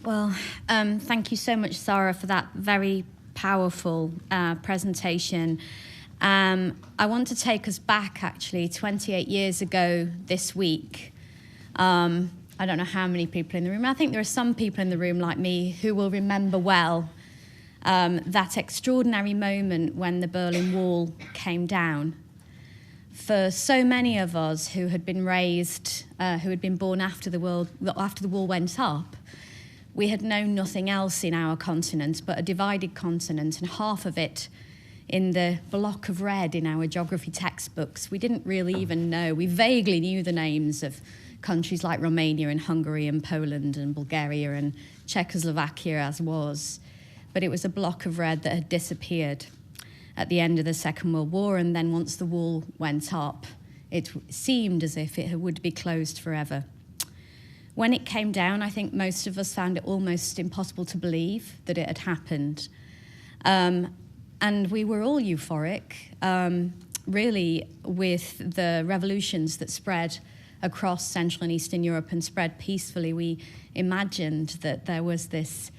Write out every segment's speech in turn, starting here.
Well, thank you so much, Sarah, for that very powerful presentation. I want to take us back, actually, 28 years ago this week. I don't know how many people in the room. I think there are some people in the room like me who will remember well that extraordinary moment when the Berlin Wall came down. For so many of us who had been raised, who had been born after the wall went up, we had known nothing else in our continent but a divided continent, and half of it in the block of red in our geography textbooks. We didn't really even know. We vaguely knew the names of countries like Romania and Hungary and Poland and Bulgaria and Czechoslovakia as was. But it was a block of red that had disappeared at the end of the Second World War, and then once the wall went up, it seemed as if it would be closed forever. When it came down, I think most of us found it almost impossible to believe that it had happened. And we were all euphoric, really, with the revolutions that spread across Central and Eastern Europe and spread peacefully. We imagined that there was this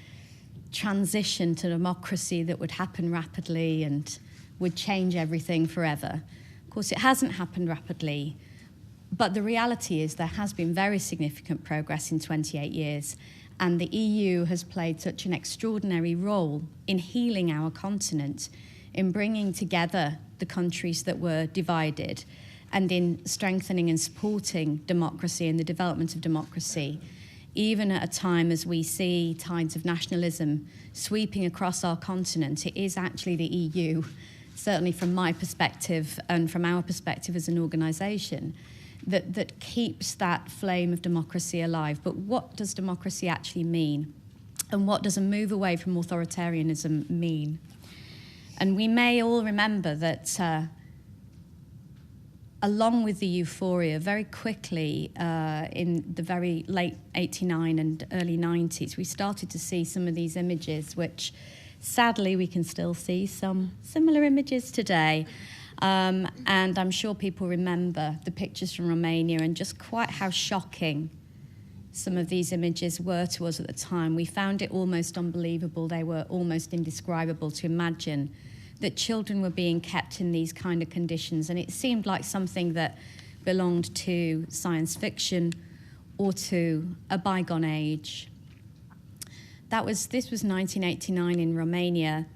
transition to democracy that would happen rapidly and would change everything forever. Of course, it hasn't happened rapidly, but the reality is there has been very significant progress in 28 years, and the EU has played such an extraordinary role in healing our continent, in bringing together the countries that were divided, and in strengthening and supporting democracy and the development of democracy, even at a time as we see tides of nationalism sweeping across our continent. It is actually the EU, certainly from my perspective and from our perspective as an organisation, that keeps that flame of democracy alive. But what does democracy actually mean? And what does a move away from authoritarianism mean? And we may all remember that along with the euphoria, very quickly in the very late 89 and early 90s, we started to see some of these images, which sadly we can still see some similar images today. And I'm sure people remember the pictures from Romania and just quite how shocking some of these images were to us at the time. We found it almost unbelievable. They were almost indescribable to imagine that children were being kept in these kind of conditions. And it seemed like something that belonged to science fiction or to a bygone age. This was 1989 in Romania.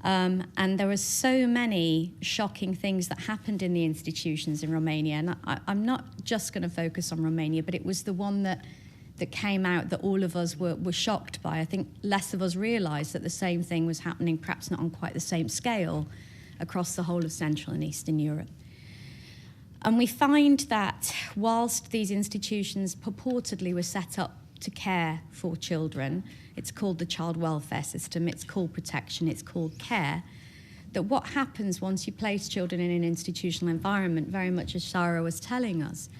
And there were so many shocking things that happened in the institutions in Romania. And I'm not just going to focus on Romania, but it was the one that came out that all of us were shocked by. I think less of us realised that the same thing was happening, perhaps not on quite the same scale, across the whole of Central and Eastern Europe. And we find that whilst these institutions purportedly were set up to care for children, it's called the child welfare system, it's called protection, it's called care, that what happens once you place children in an institutional environment, very much as Sarah was telling us,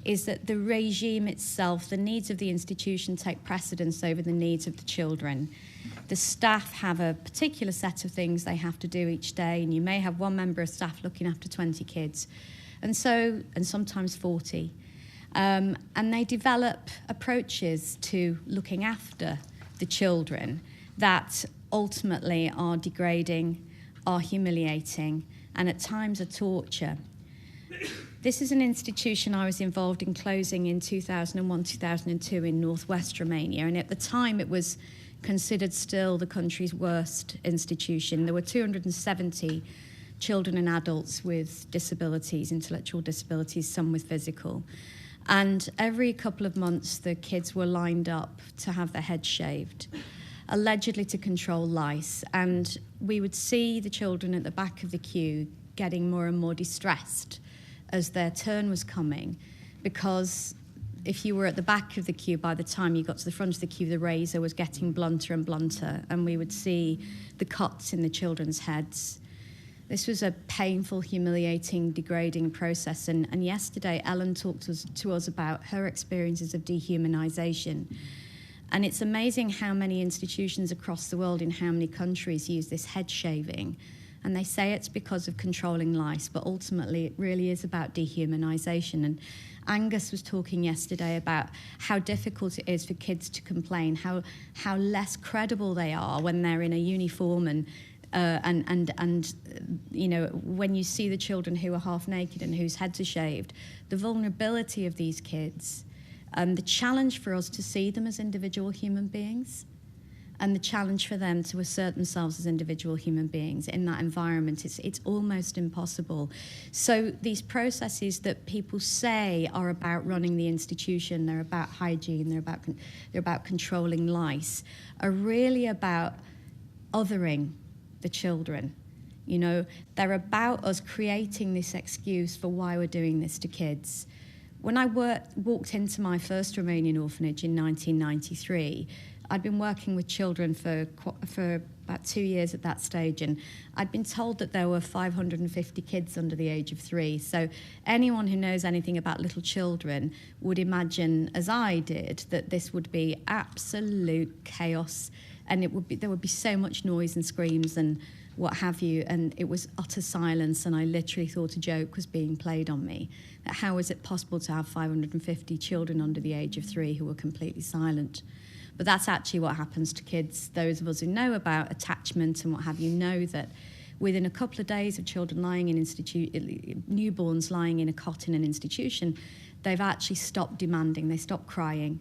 is that the regime itself, the needs of the institution take precedence over the needs of the children. The staff have a particular set of things they have to do each day, and you may have one member of staff looking after 20 kids, and sometimes 40. And they develop approaches to looking after the children that ultimately are degrading, are humiliating, and at times are torture. This is an institution I was involved in closing in 2001, 2002 in northwest Romania, and at the time it was considered still the country's worst institution. There were 270 children and adults with disabilities, intellectual disabilities, some with physical. And every couple of months, the kids were lined up to have their heads shaved, allegedly to control lice. And we would see the children at the back of the queue getting more and more distressed as their turn was coming, because if you were at the back of the queue, by the time you got to the front of the queue, the razor was getting blunter and blunter, and we would see the cuts in the children's heads. This was a painful, humiliating, degrading process. And yesterday, Ellen talked to us about her experiences of dehumanization. And it's amazing how many institutions across the world in how many countries use this head shaving And they say it's because of controlling lice, but ultimately it really is about dehumanization. And Angus was talking yesterday about how difficult it is for kids to complain, how less credible they are when they're in a uniform and you know, when you see the children who are half naked and whose heads are shaved, the vulnerability of these kids, the challenge for us to see them as individual human beings, and the challenge for them to assert themselves as individual human beings in that environment, it's almost impossible. So these processes that people say are about running the institution, they're about hygiene, they're about controlling lice, are really about othering the children. You know, they're about us creating this excuse for why we're doing this to kids. When I walked into my first Romanian orphanage in 1993, I'd been working with children for about 2 years at that stage, and I'd been told that there were 550 kids under the age of 3. So anyone who knows anything about little children would imagine, as I did, that this would be absolute chaos, and there would be so much noise and screams and what have you, and it was utter silence, and I literally thought a joke was being played on me. That how is it possible to have 550 children under the age of 3 who were completely silent? But that's actually what happens to kids. Those of us who know about attachment and what have you know that within a couple of days of children lying in newborns lying in a cot in an institution, they've actually stopped demanding, they stop crying,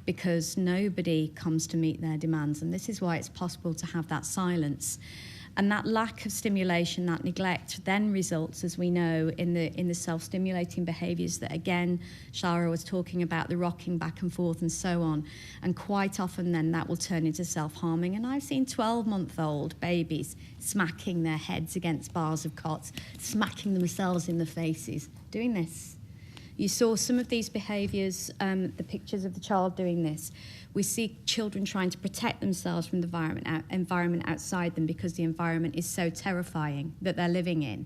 because nobody comes to meet their demands. And this is why it's possible to have that silence. And that lack of stimulation, that neglect, then results, as we know, in the self-stimulating behaviours that, again, Shara was talking about, the rocking back and forth and so on. And quite often then that will turn into self-harming. And I've seen 12-month-old babies smacking their heads against bars of cots, smacking themselves in the faces, doing this. You saw some of these behaviours, the pictures of the child doing this. We see children trying to protect themselves from the environment outside them because the environment is so terrifying that they're living in.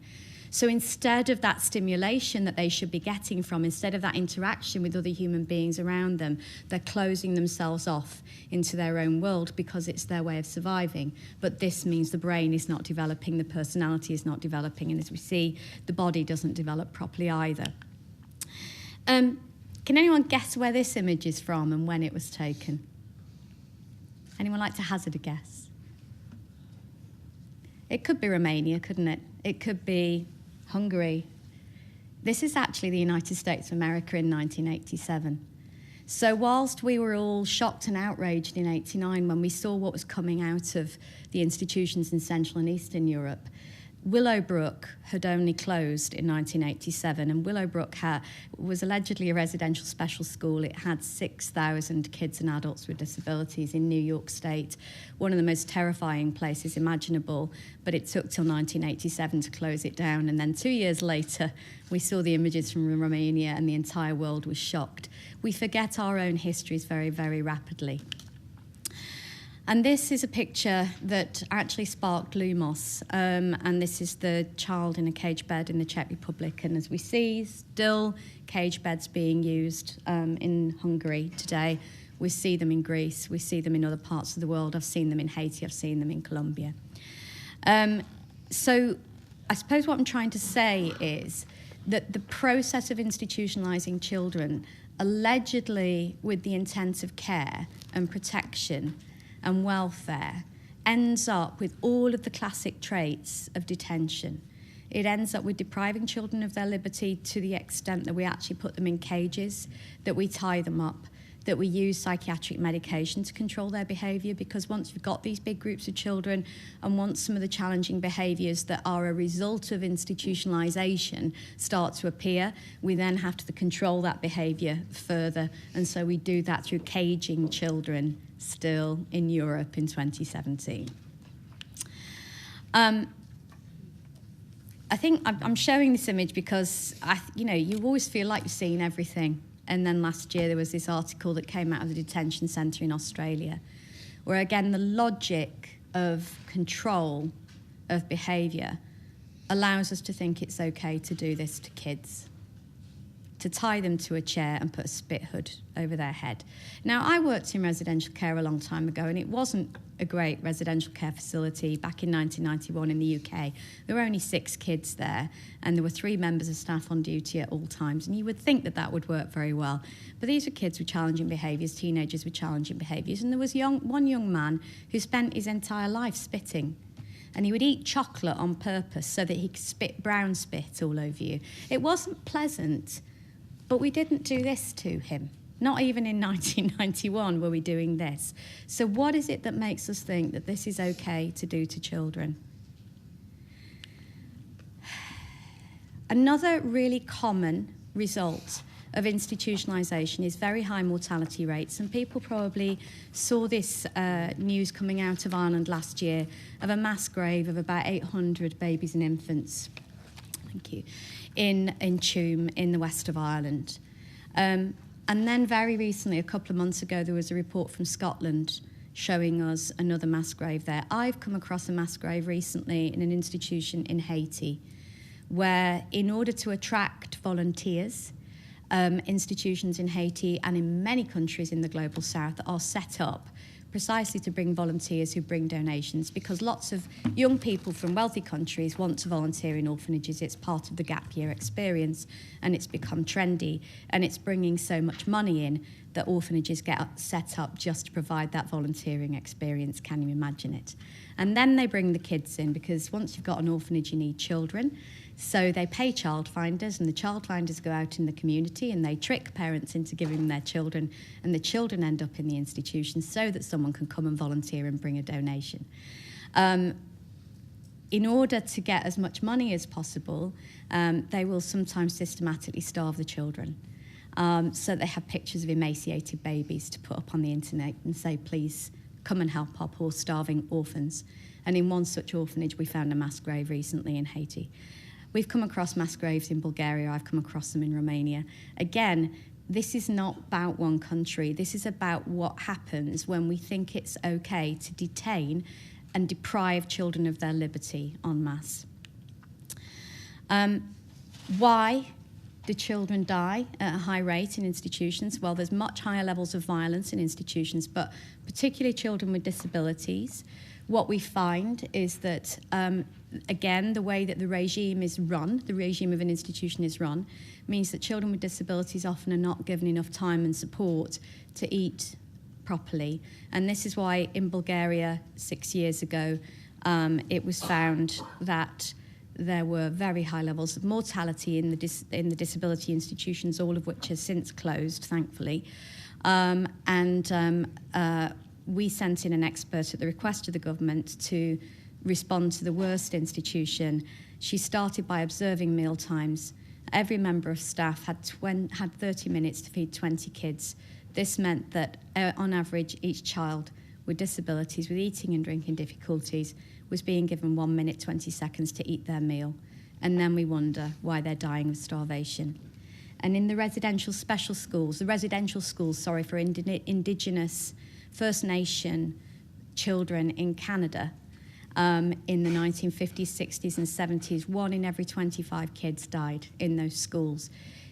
So instead of that stimulation that they should be getting from, instead of that interaction with other human beings around them, they're closing themselves off into their own world because it's their way of surviving. But this means the brain is not developing, the personality is not developing, and as we see, the body doesn't develop properly either. Can anyone guess where this image is from and when it was taken? Anyone like to hazard a guess? It could be Romania, couldn't it? It could be Hungary. This is actually the United States of America in 1987. So whilst we were all shocked and outraged in '89 when we saw what was coming out of the institutions in Central and Eastern Europe, Willowbrook had only closed in 1987, and Willowbrook was allegedly a residential special school. It had 6,000 kids and adults with disabilities in New York State, one of the most terrifying places imaginable, but it took till 1987 to close it down. And then 2 years later, we saw the images from Romania, and the entire world was shocked. We forget our own histories very, very rapidly. And this is a picture that actually sparked Lumos, and this is the child in a cage bed in the Czech Republic. And as we see, still cage beds being used in Hungary today. We see them in Greece, we see them in other parts of the world. I've seen them in Haiti, I've seen them in Colombia. So I suppose what I'm trying to say is that the process of institutionalising children, allegedly with the intent of care and protection and welfare, ends up with all of the classic traits of detention. It ends up with depriving children of their liberty to the extent that we actually put them in cages, that we tie them up, that we use psychiatric medication to control their behaviour, because once you've got these big groups of children and once some of the challenging behaviours that are a result of institutionalisation start to appear, we then have to control that behaviour further. And so we do that through caging children still in Europe in 2017. I think I'm showing this image because, you always feel like you're seeing everything. And then last year there was this article that came out of the detention centre in Australia, where again the logic of control of behaviour allows us to think it's okay to do this to kids. to tie them to a chair and put a spit hood over their head. Now, I worked in residential care a long time ago, and it wasn't a great residential care facility back in 1991 in the UK. There were only 6 kids there, and there were 3 members of staff on duty at all times, and you would think that that would work very well. But these were kids with challenging behaviours, teenagers with challenging behaviours, and there was one young man who spent his entire life spitting. And he would eat chocolate on purpose so that he could spit brown spit all over you. It wasn't pleasant, but we didn't do this to him. Not even in 1991 were we doing this. So what is it that makes us think that this is okay to do to children? Another really common result of institutionalisation is very high mortality rates, and people probably saw this news coming out of Ireland last year of a mass grave of about 800 babies and infants, thank you, in Tuam in the west of Ireland. And then very recently, a couple of months ago, there was a report from Scotland showing us another mass grave there. I've come across a mass grave recently in an institution in Haiti, where in order to attract volunteers, institutions in Haiti and in many countries in the global south are set up precisely to bring volunteers who bring donations, because lots of young people from wealthy countries want to volunteer in orphanages. It's part of the gap year experience, and it's become trendy, and it's bringing so much money in that orphanages get set up just to provide that volunteering experience. Can you imagine it? And then they bring the kids in, because once you've got an orphanage, you need children. So they pay child finders, and the child finders go out in the community and they trick parents into giving them their children, and the children end up in the institution so that someone can come and volunteer and bring a donation. In order to get as much money as possible, they will sometimes systematically starve the children. So they have pictures of emaciated babies to put up on the internet and say, please come and help our poor starving orphans. And in one such orphanage, we found a mass grave recently in Haiti. We've come across mass graves in Bulgaria. I've come across them in Romania. Again, this is not about one country. This is about what happens when we think it's okay to detain and deprive children of their liberty en masse. Why do children die at a high rate in institutions? Well, there's much higher levels of violence in institutions, but particularly children with disabilities. What we find is that, again, the way that the regime is run, the regime of an institution is run, means that children with disabilities often are not given enough time and support to eat properly. And this is why in Bulgaria 6 years ago, it was found that there were very high levels of mortality in the disability institutions, all of which has since closed, thankfully. We sent in an expert at the request of the government to respond to the worst institution. She started by observing meal times. Every member of staff had 30 minutes to feed 20 kids. This meant that, on average, each child with disabilities, with eating and drinking difficulties, was being given 1 minute, 20 seconds to eat their meal. And then we wonder why they're dying of starvation. And in the residential schools for Indigenous First Nation children in Canada, in the 1950s, 60s and 70s, 1 in every 25 kids died in those schools.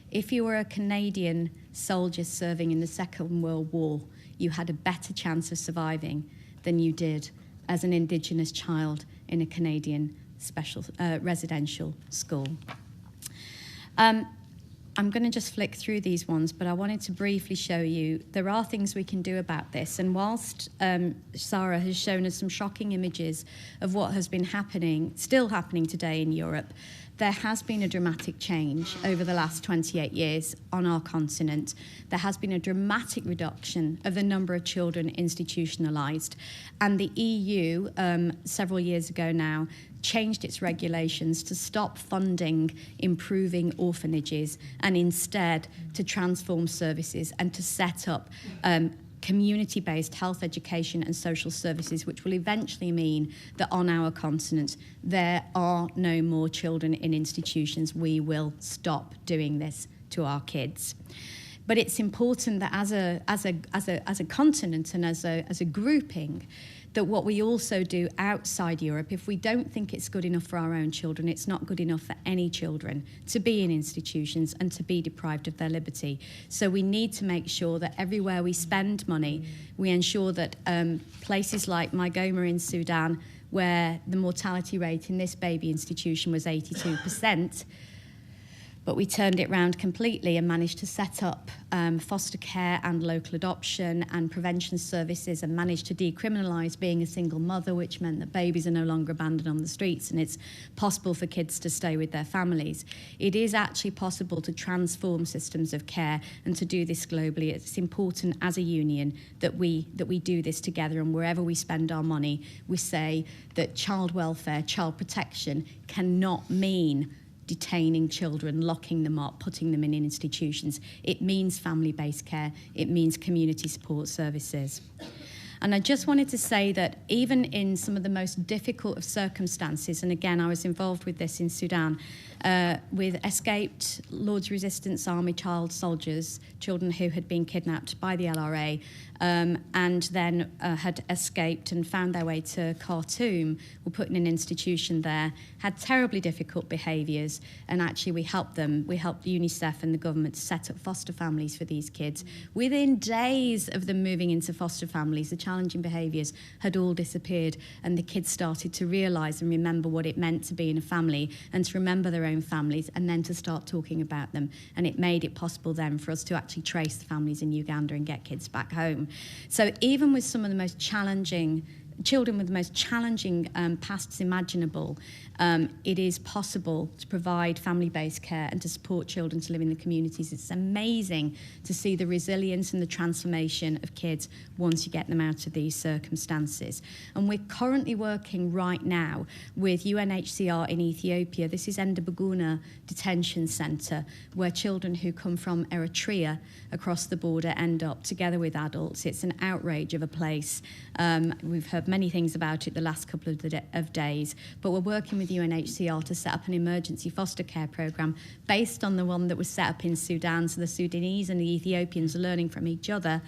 If you were a Canadian soldier serving in the Second World War, you had a better chance of surviving than you did as an Indigenous child in a Canadian residential school. I'm going to just flick through these ones, but I wanted to briefly show you there are things we can do about this. And whilst Sarah has shown us some shocking images of what has been happening, still happening today in Europe, there has been a dramatic change over the last 28 years on our continent. There has been a dramatic reduction of the number of children institutionalised. And the EU, several years ago now, changed its regulations to stop funding improving orphanages and instead to transform services and to set up community-based health, education and social services, which will eventually mean that on our continent there are no more children in institutions. We will stop doing this to our kids. But it's important that as a continent and as a grouping, that what we also do outside Europe, if we don't think it's good enough for our own children, it's not good enough for any children to be in institutions and to be deprived of their liberty. So we need to make sure that everywhere we spend money, we ensure that places like Maigoma in Sudan, where the mortality rate in this baby institution was 82%, but we turned it around completely and managed to set up foster care and local adoption and prevention services, and managed to decriminalise being a single mother, which meant that babies are no longer abandoned on the streets and it's possible for kids to stay with their families. It is actually possible to transform systems of care and to do this globally. It's important as a union that we do this together, and wherever we spend our money, we say that child welfare, child protection cannot mean detaining children, locking them up, putting them in institutions. It means family-based care. It means community support services. And I just wanted to say that even in some of the most difficult of circumstances, and again, I was involved with this in Sudan, with escaped Lord's Resistance Army child soldiers, children who had been kidnapped by the LRA, and then had escaped and found their way to Khartoum, were put in an institution there, had terribly difficult behaviours, and actually we helped them. We helped UNICEF and the government to set up foster families for these kids. Within days of them moving into foster families, the challenging behaviours had all disappeared, and the kids started to realise and remember what it meant to be in a family and to remember their own families, and then to start talking about them. And it made it possible then for us to actually trace the families in Uganda and get kids back home. So even with some of the most challenging children with the most challenging pasts imaginable, it is possible to provide family-based care and to support children to live in the communities. It's amazing to see the resilience and the transformation of kids once you get them out of these circumstances. And we're currently working right now with UNHCR in Ethiopia. This is Endabaguna Detention Centre, where children who come from Eritrea across the border end up together with adults. It's an outrage of a place. We've heard many things about it the last couple of days, but we're working with UNHCR to set up an emergency foster care programme based on the one that was set up in Sudan, so the Sudanese and the Ethiopians are learning from each other,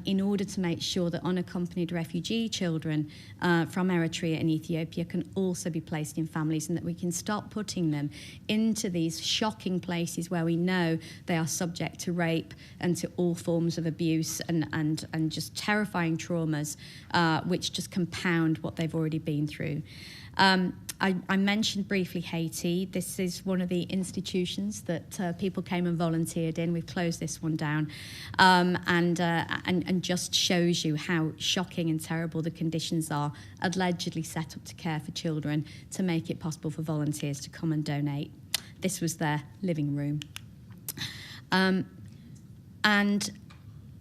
in order to make sure that unaccompanied refugee children from Eritrea and Ethiopia can also be placed in families, and that we can start putting them into these shocking places where we know they are subject to rape and to all forms of abuse and just terrifying traumas, which just compound what they've already been through. I mentioned briefly Haiti. This is one of the institutions that people came and volunteered in. We've closed this one down, and just shows you how shocking and terrible the conditions are, allegedly set up to care for children, to make it possible for volunteers to come and donate. This was their living room. And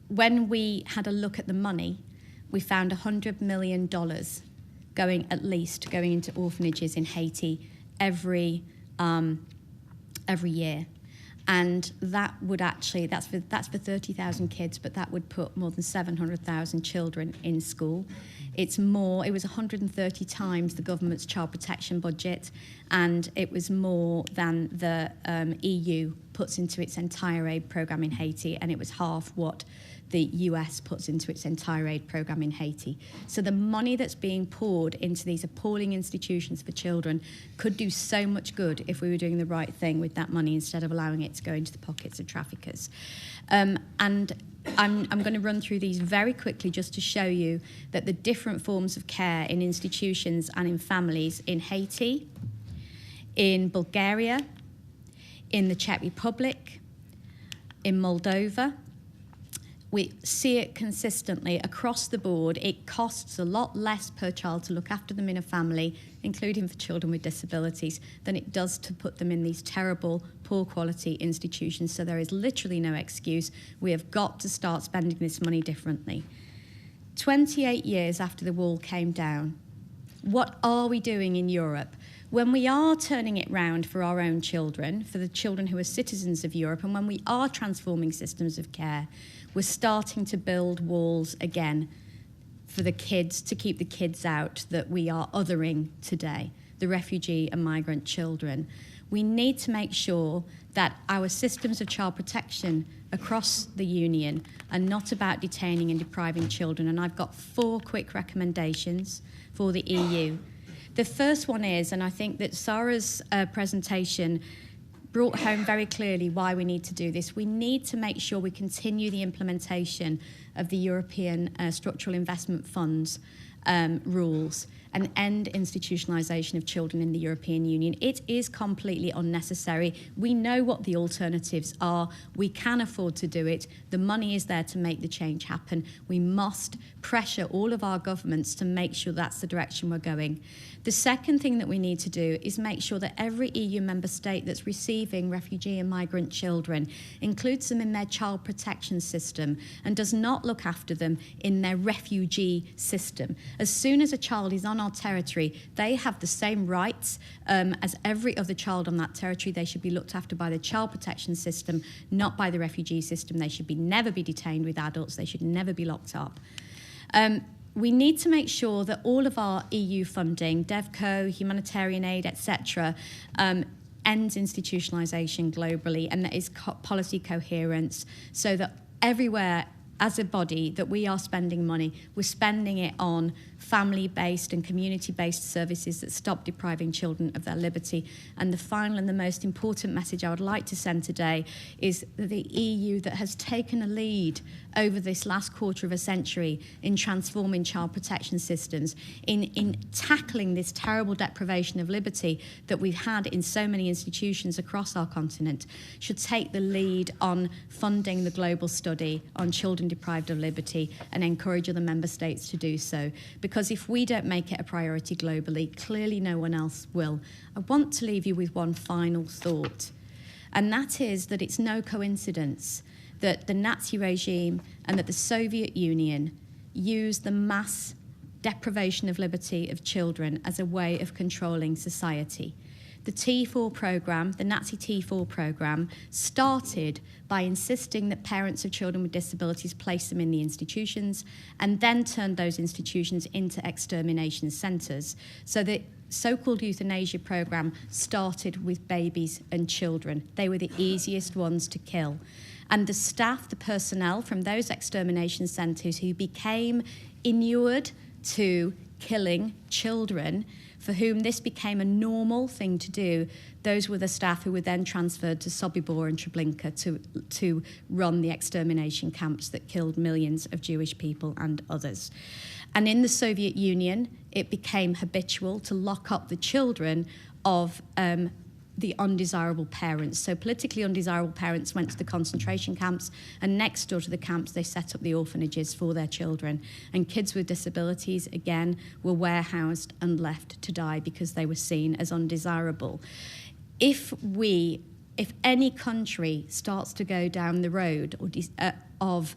when we had a look at the money, we found $100 million going into orphanages in Haiti every year. And that would actually, that's for 30,000 kids, but that would put more than 700,000 children in school. It was 130 times the government's child protection budget, and it was more than the EU puts into its entire aid programme in Haiti, and it was half what the US puts into its entire aid programme in Haiti. So the money that's being poured into these appalling institutions for children could do so much good if we were doing the right thing with that money instead of allowing it to go into the pockets of traffickers. And I'm going to run through these very quickly just to show you that the different forms of care in institutions and in families in Haiti, in Bulgaria, in the Czech Republic, in Moldova, we see it consistently across the board. It costs a lot less per child to look after them in a family, including for children with disabilities, than it does to put them in these terrible, poor quality institutions. So there is literally no excuse. We have got to start spending this money differently. 28 years after the wall came down, what are we doing in Europe? When we are turning it round for our own children, for the children who are citizens of Europe, and when we are transforming systems of care, we're starting to build walls again for the kids, to keep the kids out that we are othering today, the refugee and migrant children. We need to make sure that our systems of child protection across the Union are not about detaining and depriving children. And I've got 4 quick recommendations for the EU. The first one is, and I think that Sarah's presentation brought home very clearly why we need to do this. We need to make sure we continue the implementation of the European Structural Investment Funds rules and end institutionalisation of children in the European Union. It is completely unnecessary. We know what the alternatives are. We can afford to do it. The money is there to make the change happen. We must pressure all of our governments to make sure that's the direction we're going. The second thing that we need to do is make sure that every EU member state that's receiving refugee and migrant children includes them in their child protection system and does not look after them in their refugee system. As soon as a child is on our territory, they have the same rights as every other child on that territory. They should be looked after by the child protection system, not by the refugee system. They should never be detained with adults. They should never be locked up. We need to make sure that all of our EU funding, DevCo, humanitarian aid, etc., ends institutionalisation globally, and that is policy coherence, so that everywhere as a body that we are spending money, we're spending it on family-based and community-based services that stop depriving children of their liberty. And the final and the most important message I would like to send today is that the EU that has taken a lead over this last quarter of a century in transforming child protection systems, in tackling this terrible deprivation of liberty that we've had in so many institutions across our continent, should take the lead on funding the global study on children deprived of liberty and encourage other member states to do so. Because if we don't make it a priority globally, clearly no one else will. I want to leave you with one final thought, and that is that it's no coincidence that the Nazi regime and that the Soviet Union used the mass deprivation of liberty of children as a way of controlling society. The T4 program, the Nazi T4 program, started by insisting that parents of children with disabilities place them in the institutions and then turned those institutions into extermination centres. So the so-called euthanasia program started with babies and children. They were the easiest ones to kill. And the staff, the personnel from those extermination centres who became inured to killing children, for whom this became a normal thing to do, those were the staff who were then transferred to Sobibor and Treblinka to run the extermination camps that killed millions of Jewish people and others. And in the Soviet Union, it became habitual to lock up the children of the undesirable parents. So politically undesirable parents went to the concentration camps, and next door to the camps they set up the orphanages for their children. And kids with disabilities, again, were warehoused and left to die because they were seen as undesirable. If any country starts to go down the road of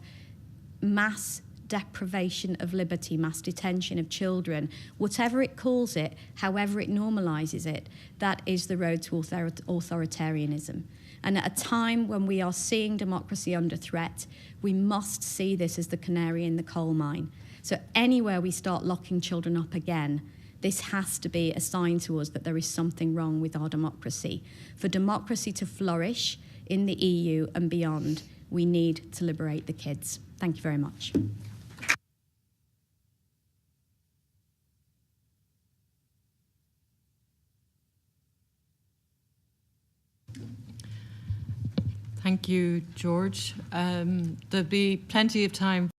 mass deprivation of liberty, mass detention of children, whatever it calls it, however it normalises it, that is the road to authoritarianism. And at a time when we are seeing democracy under threat, we must see this as the canary in the coal mine. So anywhere we start locking children up again, this has to be a sign to us that there is something wrong with our democracy. For democracy to flourish in the EU and beyond, we need to liberate the kids. Thank you very much. Thank you, George. There'll be plenty of time